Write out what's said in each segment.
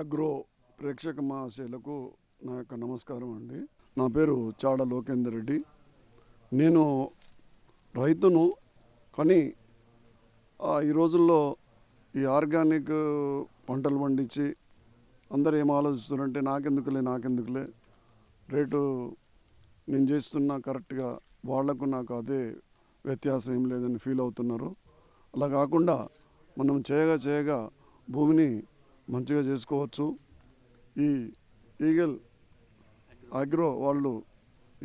Agro ప్రేక్షక మహాశయులకు నా యొక్క నమస్కారం అండి. నా పేరు చాడ లోకేందర్ రెడ్డి. నేను రైతును, కానీ ఈ రోజుల్లో ఈ ఆర్గానిక్ పంటలు పండించి అందరూ ఏం ఆలోచిస్తున్నారంటే నాకెందుకులే రేటు నేను చేస్తున్నా కరెక్ట్గా, వాళ్లకు నాకు అదే వ్యత్యాసం ఏం లేదని ఫీల్ అవుతున్నారు. అలా కాకుండా మనం చేయగా భూమిని మంచిగా చేసుకోవచ్చు. ఈ ఈగల్ అగ్రో వాళ్ళు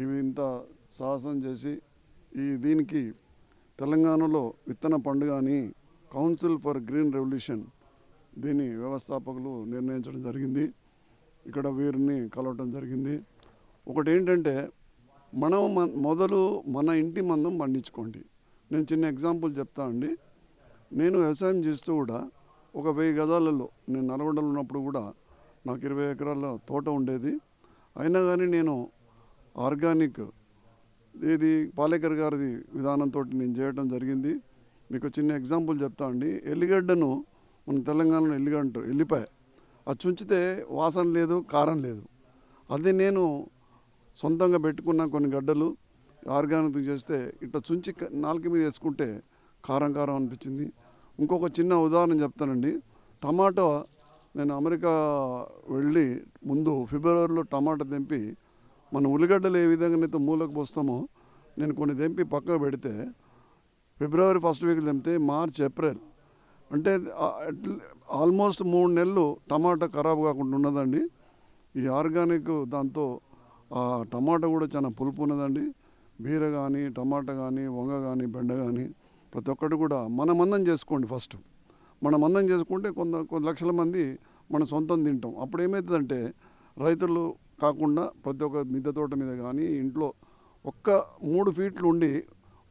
ఇవి ఇంత సాహసం చేసి దీనికి తెలంగాణలో విత్తన పండుగ అని కౌన్సిల్ ఫర్ గ్రీన్ రెవల్యూషన్ దీని వ్యవస్థాపకులు నిర్ణయించడం జరిగింది. ఇక్కడ వీరిని కలవటం జరిగింది. ఒకటి ఏంటంటే, మనం మొదలు మన ఇంటి మందం పండించుకోండి. నేను చిన్న ఎగ్జాంపుల్ చెప్తా అండి. నేను వ్యవసాయం చేస్తూ కూడా ఒక 1000 గజాలలో, నేను నల్గొండలో ఉన్నప్పుడు కూడా నాకు 20 ఎకరాల తోట ఉండేది. అయినా కానీ నేను ఆర్గానిక్ ఇది పాలేకర్ గారిది విధానంతో నేను చేయడం జరిగింది. మీకు చిన్న ఎగ్జాంపుల్ చెప్తా అండి. ఎల్లిగడ్డను మన తెలంగాణలో ఎల్లిపాయ అది చుంచితే వాసన లేదు, కారం లేదు. అది నేను సొంతంగా పెట్టుకున్న కొన్ని గడ్డలు ఆర్గానిక్ చేస్తే ఇట్లా చుంచి నాలుక మీద వేసుకుంటే కారం అనిపించింది. ఇంకొక చిన్న ఉదాహరణ చెప్తానండి. టమాటో, నేను అమెరికా వెళ్ళి ముందు ఫిబ్రవరిలో టమాటా తెంపి మనం ఉల్లిగడ్డలు ఏ విధంగానైతే మూలకు పోస్తామో నేను కొన్ని తెంపి పక్కకు పెడితే ఫిబ్రవరి ఫస్ట్ వీక్ తెంపితే మార్చ్ ఏప్రిల్ అంటే ఆల్మోస్ట్ 3 నెలలు టమాటా ఖరాబ్ కాకుండా ఉన్నదండి. ఈ ఆర్గానిక్ దాంతో ఆ టమాటా కూడా చాలా పులుపు ఉన్నదండి. బీర కానీ, టమాటా కానీ, వంగ కానీ, బెండ కానీ ప్రతి ఒక్కటి కూడా మన మందం చేసుకోండి. ఫస్ట్ మన మందం చేసుకుంటే కొన్ని లక్షల మంది మన సొంతం తింటాం. అప్పుడు ఏమవుతుందంటే, రైతులు కాకుండా ప్రతి ఒక్క మిద్దె తోట మీద కానీ ఇంట్లో ఒక్క 3 ఫీట్లు ఉండి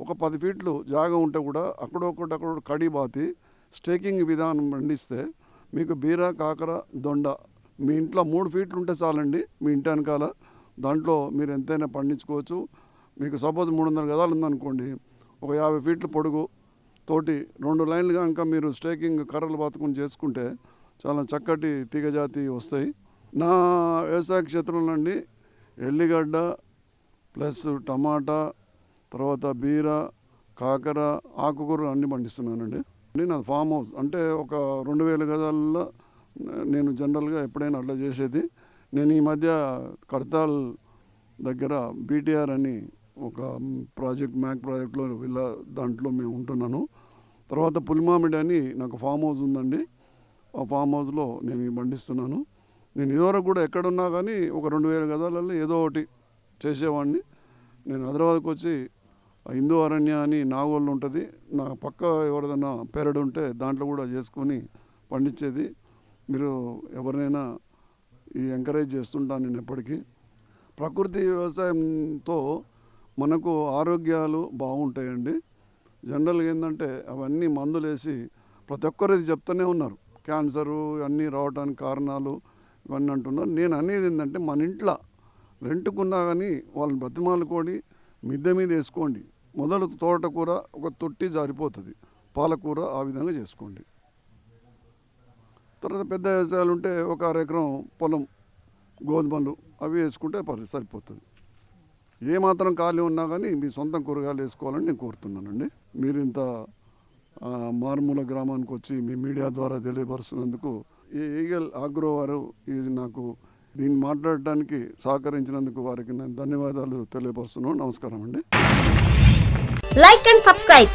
ఒక 10 ఫీట్లు జాగా ఉంటే కూడా అక్కడొకటి కడి బాతి స్టేకింగ్ విధానం పండిస్తే మీకు బీర, కాకర, దొండ మీ ఇంట్లో 3 ఫీట్లు ఉంటే చాలండి. మీ ఇంటి వెనకాల దాంట్లో మీరు ఎంతైనా పండించుకోవచ్చు. మీకు సపోజ్ 300 గజాలు ఉందనుకోండి, ఒక 50 ఫీట్లు పొడుగు తోటి 2 లైన్లుగా ఇంకా మీరు స్టేకింగ్ కర్రలు బాతుకుని చేసుకుంటే చాలా చక్కటి తీగజాతి వస్తాయి. నా వ్యవసాయ క్షేత్రంలో అండి ఎల్లిగడ్డ ప్లస్ టమాటా, తర్వాత బీర, కాకర, ఆకుకూరలు అన్నీ పండిస్తున్నానండి. నాది ఫామ్ హౌస్ అంటే ఒక 2000 గజాలలో నేను జనరల్గా ఎప్పుడైనా అట్లా చేసేది. నేను ఈ మధ్య కడతాల్ దగ్గర బీటీఆర్ అని ఒక ప్రాజెక్ట్, మ్యాక్ ప్రాజెక్ట్లో దాంట్లో మేము ఉంటున్నాను. తర్వాత పులిమామిడి అని నాకు ఫామ్ హౌస్ ఉందండి. ఆ ఫామ్ హౌస్లో నేను పండిస్తున్నాను. నేను ఇదివరకు కూడా ఎక్కడున్నా కానీ ఒక 2000 గజాలలో ఏదో ఒకటి చేసేవాడిని. నేను హైదరాబాద్కి వచ్చి హిందూ అరణ్య అని నాగోళ్ళు ఉంటుంది, నా పక్క ఎవరిదైనా పెరడు ఉంటే దాంట్లో కూడా చేసుకొని పండించేది. మీరు ఎవరినైనా ఎంకరేజ్ చేస్తుంటాను నేను ఎప్పటికీ. ప్రకృతి వ్యవసాయంతో మనకు ఆరోగ్యాలు బాగుంటాయండి. జనరల్గా ఏంటంటే అవన్నీ మందులు వేసి ప్రతి ఒక్కరు ఇది చెప్తూనే ఉన్నారు, క్యాన్సరు అన్నీ రావడానికి కారణాలు ఇవన్నీ అంటున్నారు. నేను అనేది ఏంటంటే, మన ఇంట్లో రెంట్కున్నా కానీ వాళ్ళని బతిమాలుకొని మిద్దె మీద వేసుకోండి. మొదలు తోటకూర ఒక తొట్టి జారిపోతుంది, పాలకూర ఆ విధంగా చేసుకోండి. తర్వాత పెద్ద వ్యవసాయాలు ఉంటే ఒక 1/2 ఎకరం పొలం, గోధుమలు అవి వేసుకుంటే సరిపోతుంది. ఏమాత్రం ఖాళీ ఉన్నా కానీ మీ సొంతం కూరగాయలు వేసుకోవాలని నేను కోరుతున్నానండి. మీరు ఇంత మారుమూల గ్రామానికి వచ్చి మీ మీడియా ద్వారా తెలియపరుస్తున్నందుకు ఈ ఈగల్ ఆగ్రో వారు ఇది నాకు దీన్ని మాట్లాడడానికి సహకరించినందుకు వారికి నేను ధన్యవాదాలు తెలియపరుస్తున్నాను. నమస్కారం అండి. Like and subscribe.